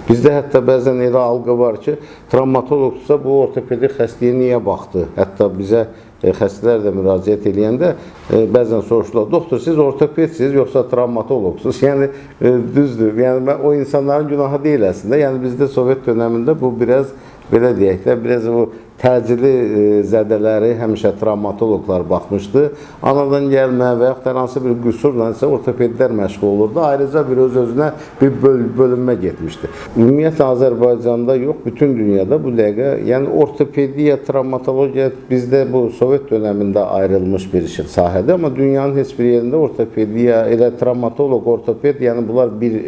Bizdə hətta bəzən elə algı var ki, travmatoloqdursa bu ortopedik xəstəyə niyə baxdı? Hətta bizə xəstələr də müraciət edəndə bəzən soruşurlar, doktor siz ortopedsiniz yoxsa travmatoloqsunuz? Yəni düzdür. Yəni o insanların günahı deyil əslində. Yəni bizdə Sovet dönəmində bu biraz belə deyək də, biraz o təcili zədələri həmişə travmatoloqlar baxmışdı. Anadan gəlmə və yaxud da hansı bir qüsurla isə ortopedlər məşğul olurdu. Ayrıca bir öz-özünə bir bölünmə getmişdi. Ümumiyyətlə Azərbaycanda yox, bütün dünyada bu dəqiqə, yəni ortopediya, travmatologiya bizdə bu Sovet dönəmində ayrılmış bir sahədir, amma dünyanın heç bir yerində ortopediya, elə travmatoloq, ortoped, yəni bunlar bir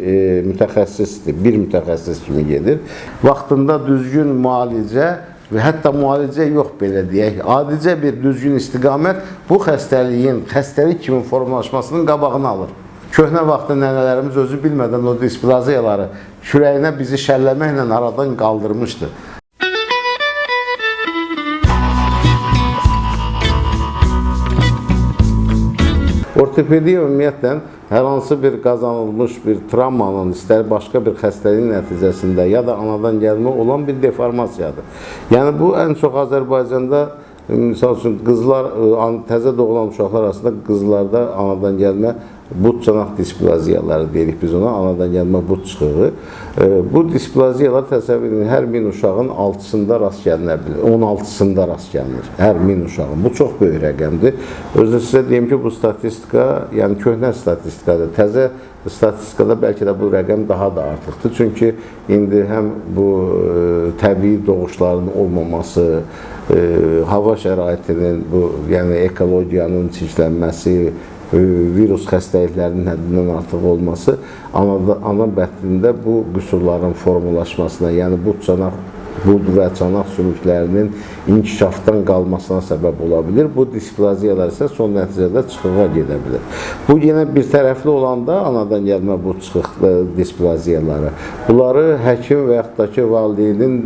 mütəxəssisdir, bir mütəxəssis kimi gedir. Vaxtında düzgün müalicə və hətta müalicə yox belə deyək, adicə bir düzgün istiqamət bu xəstəliyin, xəstəlik kimi formalaşmasının qabağını alır. Köhnə vaxtda nənələrimiz özü bilmədən o displaziyaları kürəyinə bizi şəlləməklə aradan qaldırmışdı. Ortopediya ümumiyyətlə hər hansı bir qazanılmış bir travmanın, istər başqa bir xəstəliyin nəticəsində ya da anadan gəlmə olan bir deformasiyadır. Yəni bu ən çox Azərbaycanda, misal üçün qızlar, təzə doğulan uşaqlar arasında qızlarda anadan gəlmə bud çanaq displaziyaları deyirik biz ona, anadan gəlmə bud çıxığı. Bu displaziyalar təsəvvür edin, hər 1000 uşağın 6-sında rast gəlinə bilir, 16-sında rast gəlinir, hər 1000 uşağın. Bu çox böyük rəqəmdir. Özdə sizə deyim ki, bu statistika, yəni köhnə statistikadır. Təzə statistikada bəlkə də bu rəqəm daha da artıqdır. Çünki indi həm bu təbii doğuşların olmaması, hava şəraitinin, bu, yəni ekologiyanın çirklənməsi, virus xəstəliklərinin həddindən artıq olması ana bətnində bu qüsurların formalaşmasına, yəni bud və çanaq sümüklərinin inkişafdan qalmasına səbəb ola bilir. Bu displaziyalar isə son nəticədə çıxığa gedə bilir. Bu yenə bir tərəfli olanda anadan gəlmə bud çıxıq displaziyaları. Bunları həkim və yaxud da ki, valideynin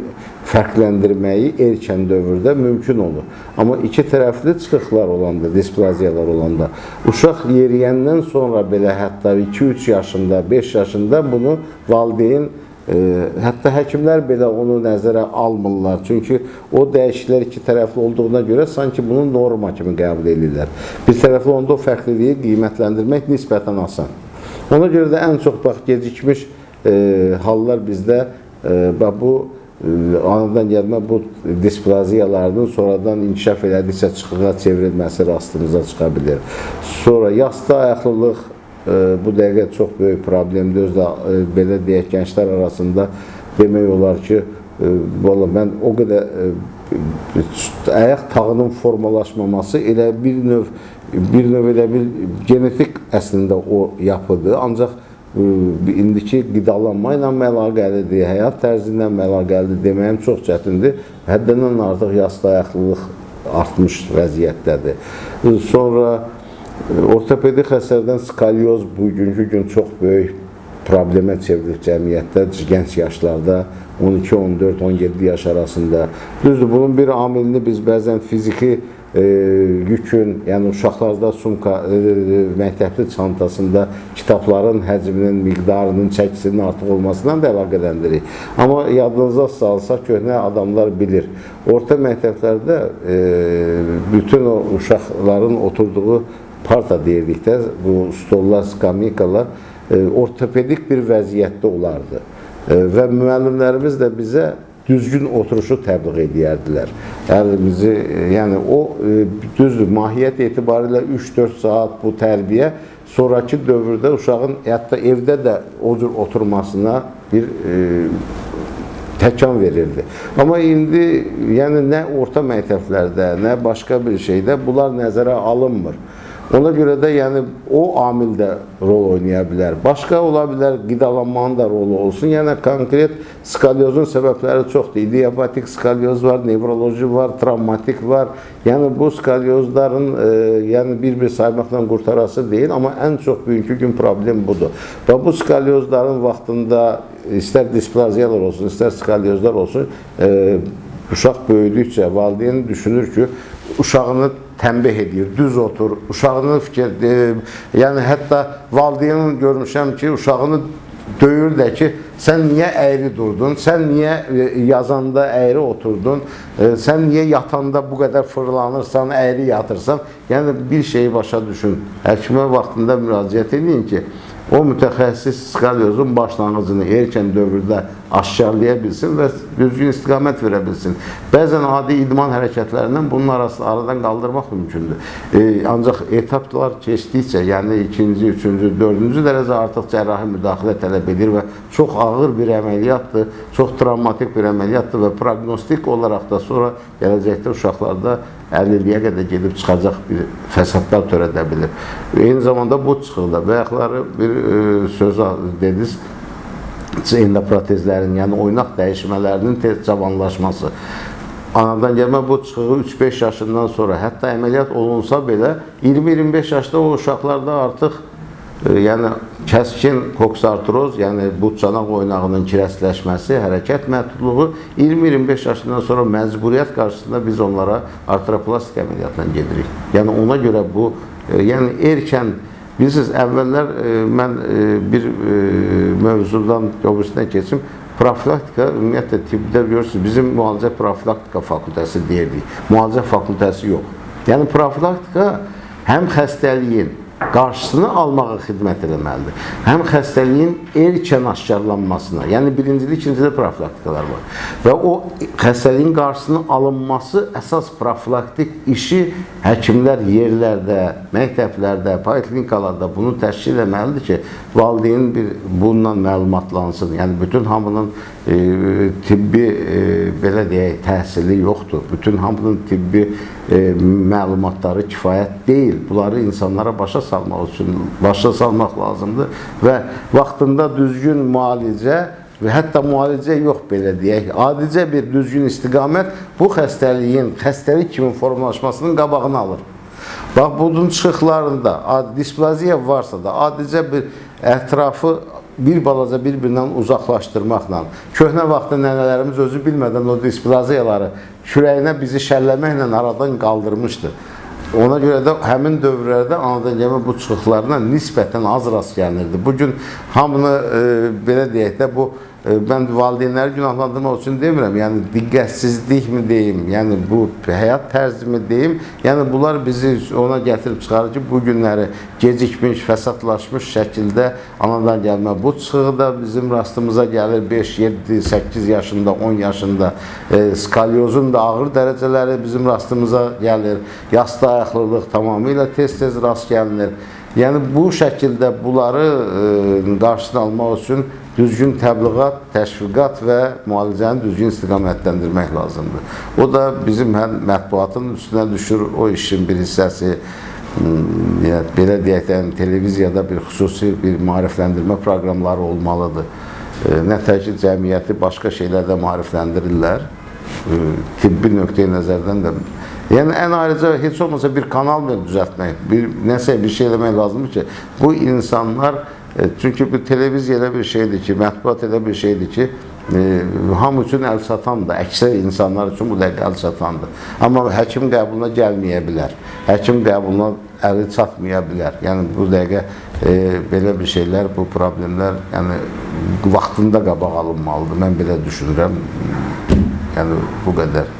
fərqləndirməyi erkən dövrdə mümkün olur. Amma iki tərəfli çıxıqlar olanda, displaziyalar olanda, uşaq yeriyəndən sonra belə hətta 2-3 yaşında, 5 yaşında bunu valideyn, hətta həkimlər belə onu nəzərə almırlar. Çünki o dəyişikliklər iki tərəfli olduğuna görə sanki bunu norma kimi qəbul edirlər. Bir tərəfli onda o fərqliliyi qiymətləndirmək nisbətən asan. Ona görə də ən çox gecikmiş hallar bizdə bu anadan gəlmə bu displaziyalarının sonradan inkişaf elədikcə çıxığa çevrilməsi rastımıza çıxa bilir. Sonra yastı ayaqlılıq bu dəqiqə çox böyük problemdir. Özdə belə deyək, gənclər arasında demək olar ki, mən o qədər ayaq tağının formalaşmaması elə bir növ elə bir genetik əslində o yapıdır. Ancaq indiki qidalanma ilə əlaqəlidir, həyat tərzi ilə əlaqəlidir deməyim çox çətindir. Həddindən artıq yastı ayaqlılıq artmış vəziyyətdədir. Sonra ortopedik xəstələrdən skalyoz bugünkü gün çox böyük problemə çevrilir cəmiyyətdə, gənc yaşlarda, 12, 14, 17 yaş arasında. Düzdür, bunun bir amilini biz bəzən fiziki yükün, yəni uşaqlarda sumka, məktəbli çantasında kitabların həcminin, miqdarının, çəkisinin artıq olmasından da əlaqələndirik. Amma yadınıza salsaq, köhnə adamlar bilir. Orta məktəblərdə bütün o uşaqların oturduğu parta deyirdikdə, bu stollar, skamikalar ortopedik bir vəziyyətdə olardı. Və müəllimlərimiz də bizə düzgün oturuşu təbliğ edərdilər. Əlimizi, yəni o düzdür, mahiyyət etibarilə 3-4 saat bu tərbiyə sonraki dövrdə uşağın hətta evdə də o cür oturmasına bir təkan verirdi. Amma indi yəni nə orta məktəblərdə, nə başqa bir şeydə bunlar nəzərə alınmır. Ona görə də yəni o amil də rol oynaya bilər. Başqa ola bilər, qidalanmanın da rolu olsun. Yəni konkret skalyozun səbəbləri çoxdur. İdiopatik skalyoz var, nevroloji var, travmatik var. Yəni bu skalyozların yəni bir-bir saymaqla qurtarası deyil, amma ən çox bugünkü gün problem budur. Və bu skalyozların vaxtında istər displaziyalar olsun, istər skalyozlar olsun, uşaq böyüdükcə valideyn düşünür ki, uşağını tənbih edir, düz otur, uşağını yəni hətta valideynin görmüşəm ki, uşağını döyür də ki, sən niyə əyri durdun, sən niyə yazanda əyri oturdun, sən niyə yatanda bu qədər fırlanırsan, əyri yatırsan. Yəni bir şeyi başa düşün. Həkimə vaxtında müraciət edin ki, o mütəxəssis skoliozun başlanğıcını erkən dövrdə aşkarlaya bilsin və düzgün istiqamət verə bilsin. Bəzən adi idman hərəkətlərindən bunun arasını aradan qaldırmaq mümkündür. Ancaq etaplar keçdikcə, yəni 2-ci, 3-cü, 4-cü dərəcə artıq cərrahi müdaxilə tələb edir və çox ağır bir əməliyyatdır, çox travmatik bir əməliyyatdır və proqnostik olaraq da sonra gələcəkdə uşaqlarda 50-liyə qədər gedib çıxacaq bir fəsadlar törədə bilir. Eyni zamanda bu çıxırda bayaqları bir söz dediniz, endoprotezlərin, yəni oynaq dəyişmələrinin tez cavanlaşması. Anadan gəlmə bu çıxığı 3-5 yaşından sonra, hətta əməliyyat olunsa belə 20-25 yaşda o uşaqlarda artıq yəni kəskin koksartroz, yəni but çanaq oynağının kirəsləşməsi, hərəkət məhdudluğu 20-25 yaşından sonra məcburiyyət qarşısında biz onlara artroplastik əməliyyatla gedirik. Yəni ona görə bu, yəni erkən, bilirsiniz, əvvəllər mən bir mövzudan öbürüsünə keçim, profilaktika, ümumiyyətlə tibbdə görürsünüz, bizim müalicə profilaktika fakültəsi deyirdik, müalicə fakültəsi yox. Yəni profilaktika həm xəstəliyin qarşısını almağa xidmət eləməlidir. Həm xəstəliyin erkən aşkarlanmasına, yəni birincili, ikincili profilaktikalar var. Və o xəstəliyin qarşısının alınması əsas profilaktik işi həkimlər yerlərdə, məktəblərdə, poliklinikalarda bunu təşkil etməlidir ki, valideyn bununla məlumatlansın. Yəni bütün hamının tibbi, belə deyək, təhsili yoxdur. Bütün hamının tibbi məlumatları kifayət deyil. Bunları insanlara başa salmaq lazımdır və vaxtında düzgün müalicə və hətta müalicə yox, belə deyək, adicə bir düzgün istiqamət bu xəstəliyin, xəstəlik kimi formalaşmasının qabağını alır. Bax, bunun çıxıqlarında displaziya varsa da adicə bir ətrafı bir balaca bir-birindən uzaqlaşdırmaqla, köhnə vaxtda nənələrimiz özü bilmədən o displaziyaları kürəyinə bizi şəlləməklə aradan qaldırmışdı. Ona görə də həmin dövrlərdə anadan gəlmə bu çıxıqlarına nisbətən az rast gəlirdi. Bugün hamını, belə deyək də, bu mən valideynləri günahlandırmaq üçün demirəm, yəni diqqətsizlik mi deyim, yəni bu həyat tərzimi deyim, yəni bunlar bizi ona gətirib çıxarır ki, bu günləri gecikmiş, fəsadlaşmış şəkildə anadan gəlmə bu çıxığı da bizim rastımıza gəlir 5, 7, 8 yaşında, 10 yaşında, skoliozun da ağır dərəcələri bizim rastımıza gəlir, yastı ayaqlılıq tamamilə tez-tez rast gəlinir. Yəni bu şəkildə bunları qarşısını almaq üçün düzgün təbliğat, təşviqat və müalicəni düzgün istiqamətləndirmək lazımdır. O da bizim həm mətbuatın üstünə düşür, o işin bir hissəsi, belə deyək də, televiziyada bir xüsusi bir maarifləndirmə proqramları olmalıdır. Nətər ki, cəmiyyəti başqa şeylərdə maarifləndirirlər, tibbi nöqteyi nəzərdən də. Yəni, ən ayrıca heç olmasa bir kanal düzəltmək, nəsə bir şey eləmək lazımdır ki, bu insanlar, çünki bu televiziya elə bir şeydir ki, mətbuat elə bir şeydir ki, hamı üçün əl çatandır, əksər insanlar üçün bu dəqiqə əl çatandır. Amma həkim qəbuluna gəlməyə bilər, həkim qəbuluna əli çatmaya bilər. Yəni, bu dəqiqə belə bir şeylər, bu problemlər vaxtında qabaq alınmalıdır. Mən belə düşünürəm, yəni bu qədər.